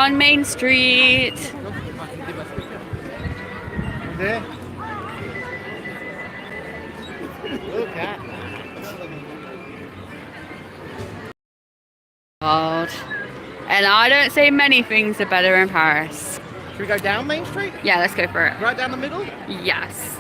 on Main Street. There. Look at. God. And I don't say many things are better in Paris. Should we go down Main Street? Yeah, let's go for it. Right down the middle? Yes.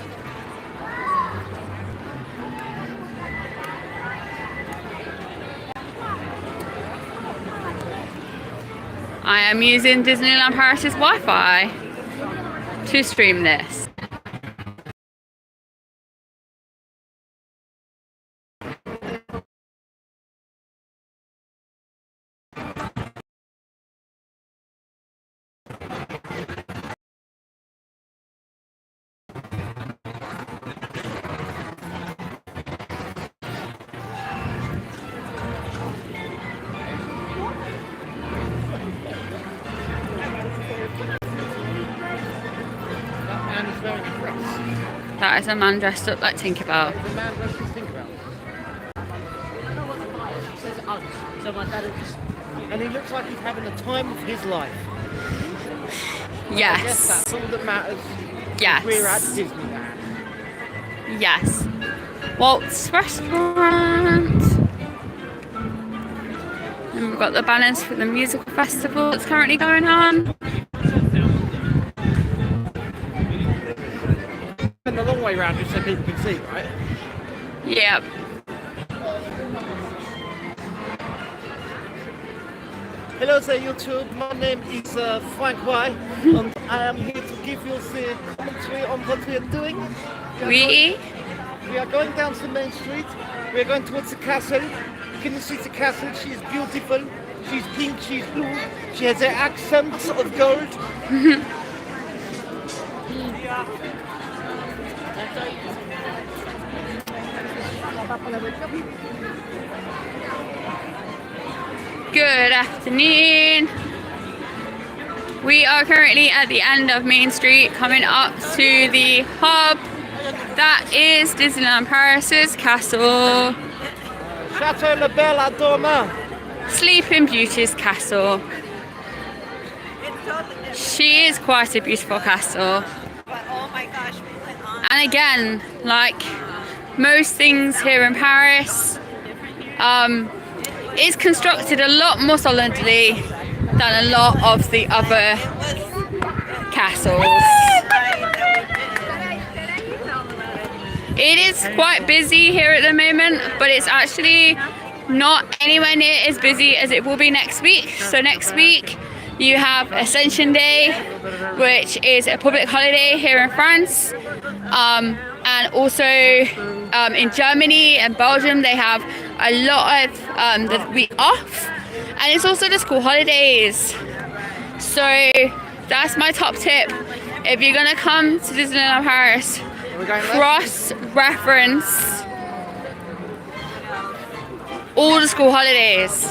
I am using Disneyland Paris's Wi-Fi to stream this. That is a man dressed up like Tinkerbell. The man dressed as Tinkerbell. It says us. So my dad is... And he looks like he's having the time of his life. I guess Yes. that's all that matters. Yes. We're at Disneyland. Yes. Walt's Restaurant. And we've got the banners for the musical festival that's currently going on. And the long way round just so people can see, right? Yep. Hello there YouTube, my name is Frank Y and I am here to give you the commentary on what we are doing. We are going down to Main Street, we are going towards the castle. Can you see the castle? She is beautiful, she's pink, she's blue, she has an accent of gold. Good afternoon. We are currently at the end of Main Street, coming up to the hub. That is Disneyland Paris's castle. Chateau La Belle à Dorma. Sleeping Beauty's castle. She is quite a beautiful castle. And again, like most things here in Paris, it's constructed a lot more solidly than a lot of the other castles. It is quite busy here at the moment, but it's actually not anywhere near as busy as it will be next week. So next week you have Ascension Day, which is a public holiday here in France. And also in Germany and Belgium, they have a lot of the week off. And it's also the school holidays. So that's my top tip. If you're gonna come to Disneyland Paris, cross-reference all the school holidays.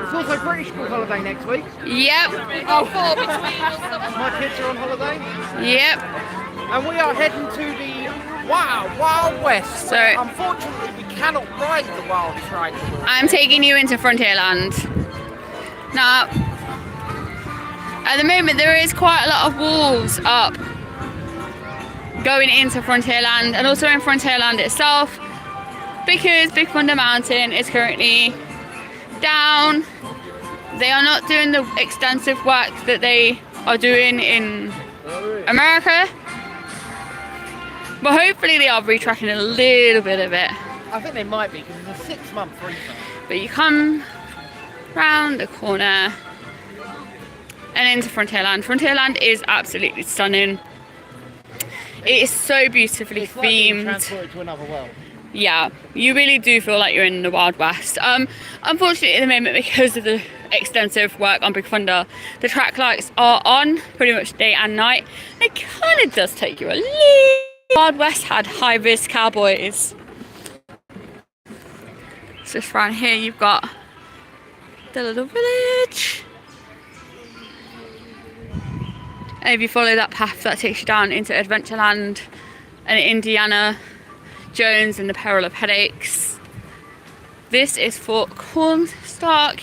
It's also British school holiday next week. Yep. My kids are on holiday. Yep. And we are heading to the Wild West. So unfortunately, we cannot ride the wildest ride in the world. I'm taking you into Frontierland. Now, at the moment there is quite a lot of walls up going into Frontierland and also in Frontierland itself, because Big Thunder Mountain is currently down. They are not doing the extensive work that they are doing in America, but hopefully they are retracking a little bit of it. I think they might be, because it's a 6-month refund. But you come round the corner and into Frontierland. Frontierland is absolutely stunning. It is so beautifully It's like being themed. transported to another world. Yeah, you really do feel like you're in the Wild West. Unfortunately at the moment, because of the extensive work on Big Thunder, the track lights are on pretty much day and night. It kind of does take you a little. Wild West had high-vis cowboys. So just around here you've got the little village. And if you follow that path, that takes you down into Adventureland and Indiana Jones and the Peril of Headaches. This is Fort Cornstalk,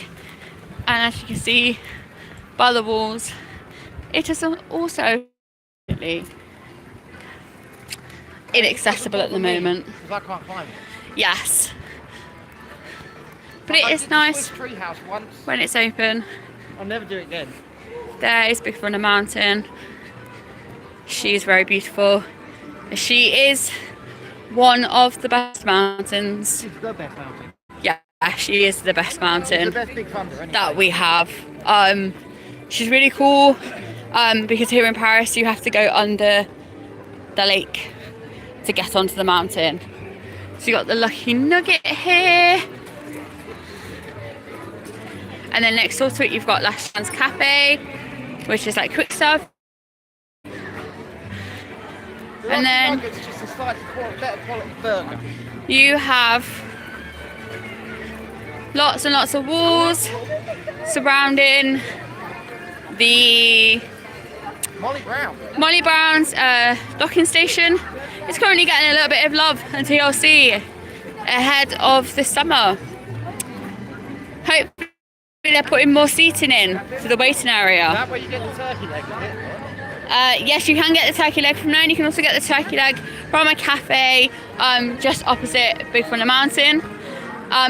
and as you can see, by the walls. It is also inaccessible at the moment. Because I can't climb it. Yes. But it I is did the nice Swiss treehouse once. when it's open. I'll never do it again. There is Big Thunder Mountain. She is very beautiful. She is one of the best mountains. She's the best mountain. Yeah, she is the best mountain She's the best Big Thunder, anyway. that we have. She's really cool because here in Paris you have to go under the lake to get onto the mountain. So you got the Lucky Nugget here. And then next door to it you've got Last Chance Cafe, which is like quick stuff. And then It's just a slightly better quality burger. you have lots and lots of walls surrounding the Molly Brown's docking station. It's currently getting a little bit of love and TLC ahead of the summer. Hopefully they're putting more seating in for the waiting area. Is that where you get the turkey leg, is it? Yes, you can get the turkey leg from there, and you can also get the turkey leg from a cafe just opposite Big Thunder Mountain.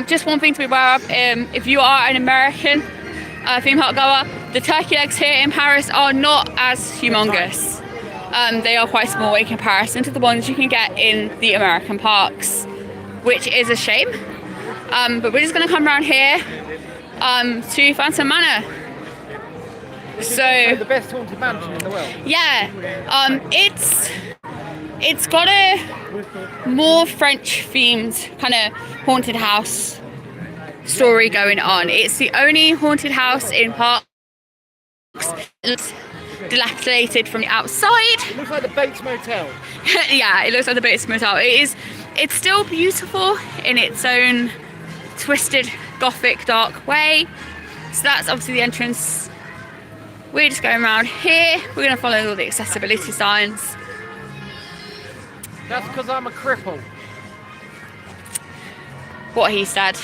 Just one thing to be aware of, if you are an American theme park goer, the turkey legs here in Paris are not as humongous. They are quite small in comparison to the ones you can get in the American parks, which is a shame. But we're just going to come around here to Phantom Manor. So the best haunted mansion in the world. Yeah, it's got a more French themed kind of haunted house story going on. It's the only haunted house in parks. It's dilapidated from the outside. It looks like the Bates Motel. Yeah, it looks like the Bates Motel. It's still beautiful in its own twisted gothic dark way. So that's obviously the entrance. We're just going around here. We're going to follow all the accessibility signs. That's because I'm a cripple. What he said.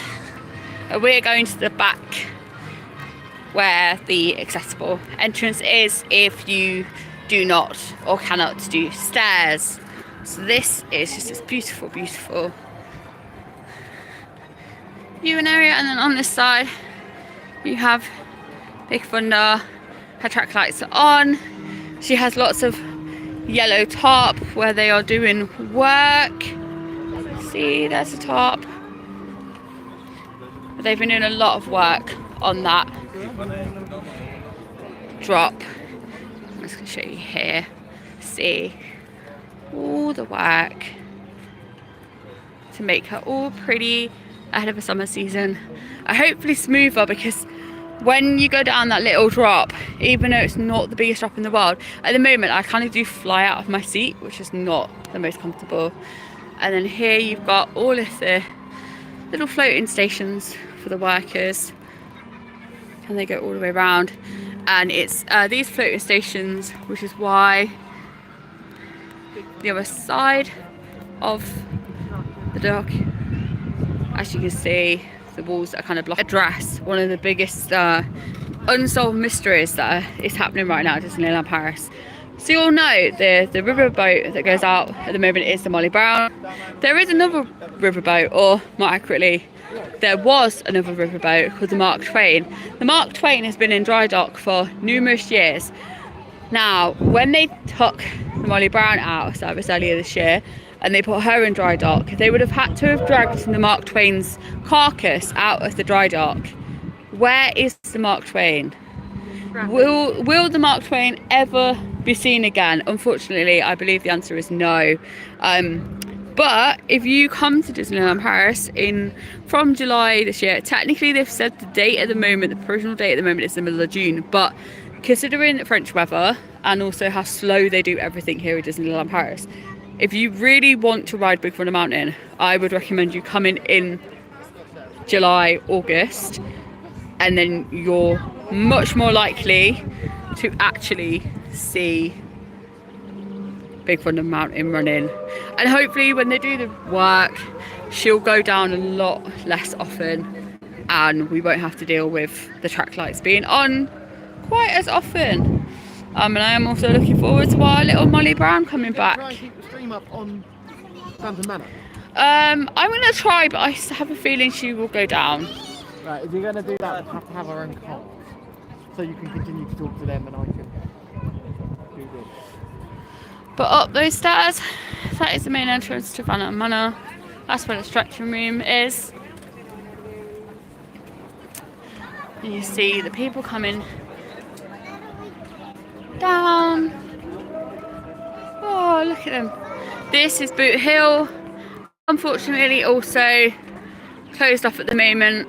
We're going to the back where the accessible entrance is if you do not or cannot do stairs. So this is just this beautiful, beautiful viewing area. And then on this side you have Big Thunder. Her track lights are on. She has lots of yellow tarp where they are doing work. See, there's the tarp. But they've been doing a lot of work on that drop. I'm just going to show you here. See all the work to make her all pretty ahead of the summer season. Hopefully smoother, because when you go down that little drop, even though it's not the biggest drop in the world, at the moment I kind of do fly out of my seat, which is not the most comfortable. And then here you've got all of the little floating stations for the workers, and they go all the way around. And it's these floating stations, which is why the other side of the dock, as you can see, the walls are kind of blocked. Address one of the biggest unsolved mysteries that is happening right now at Disneyland Paris. So you all know the riverboat that goes out at the moment is the Molly Brown. There is another riverboat, or more accurately, there was another riverboat called the Mark Twain. The Mark Twain has been in dry dock for numerous years. Now, when they took the Molly Brown out of service earlier this year, and they put her in dry dock, they would have had to have dragged the Mark Twain's carcass out of the dry dock. Where is the Mark Twain? Will the Mark Twain ever be seen again? Unfortunately, I believe the answer is no. But if you come to Disneyland Paris from July this year, technically they've said the date at the moment, the provisional date at the moment is the middle of June, but considering French weather and also how slow they do everything here at Disneyland Paris, if you really want to ride Big Thunder Mountain, I would recommend you coming in July, August, and then you're much more likely to actually see Big Thunder Mountain running. And hopefully when they do the work, she'll go down a lot less often, and we won't have to deal with the track lights being on quite as often. And I am also looking forward to our little Molly Brown coming back. Try and keep the stream up on Phantom Manor. I'm going to try, but I have a feeling she will go down. Right, if you're going to do that, we'll have to have our own calls. So you can continue to talk to them and I can do this. But up those stairs, that is the main entrance to Phantom Manor. That's where the stretching room is. And you see the people coming down. Oh, look at them. This is Boot Hill. Unfortunately also closed off at the moment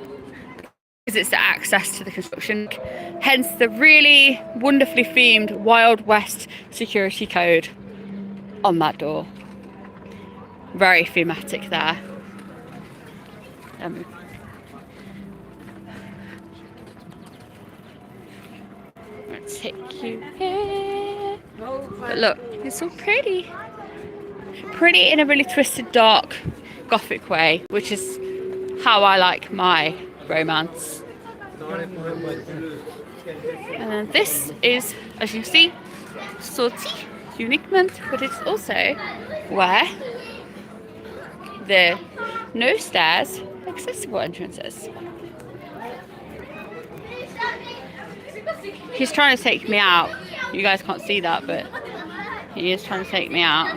because it's the access to the construction. Hence the really wonderfully themed Wild West security code on that door. Very thematic there. Let's take you here. But look, it's so pretty. Pretty in a really twisted, dark, gothic way, which is how I like my romance. And then this is, as you can see, Sortie Uniquement, but it's also where the no stairs accessible entrances. He's trying to take me out. You guys can't see that, but he is trying to take me out.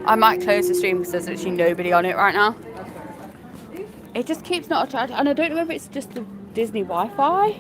I might close the stream because there's literally nobody on it right now. It just keeps not attracting, and I don't know if it's just the Disney Wi-Fi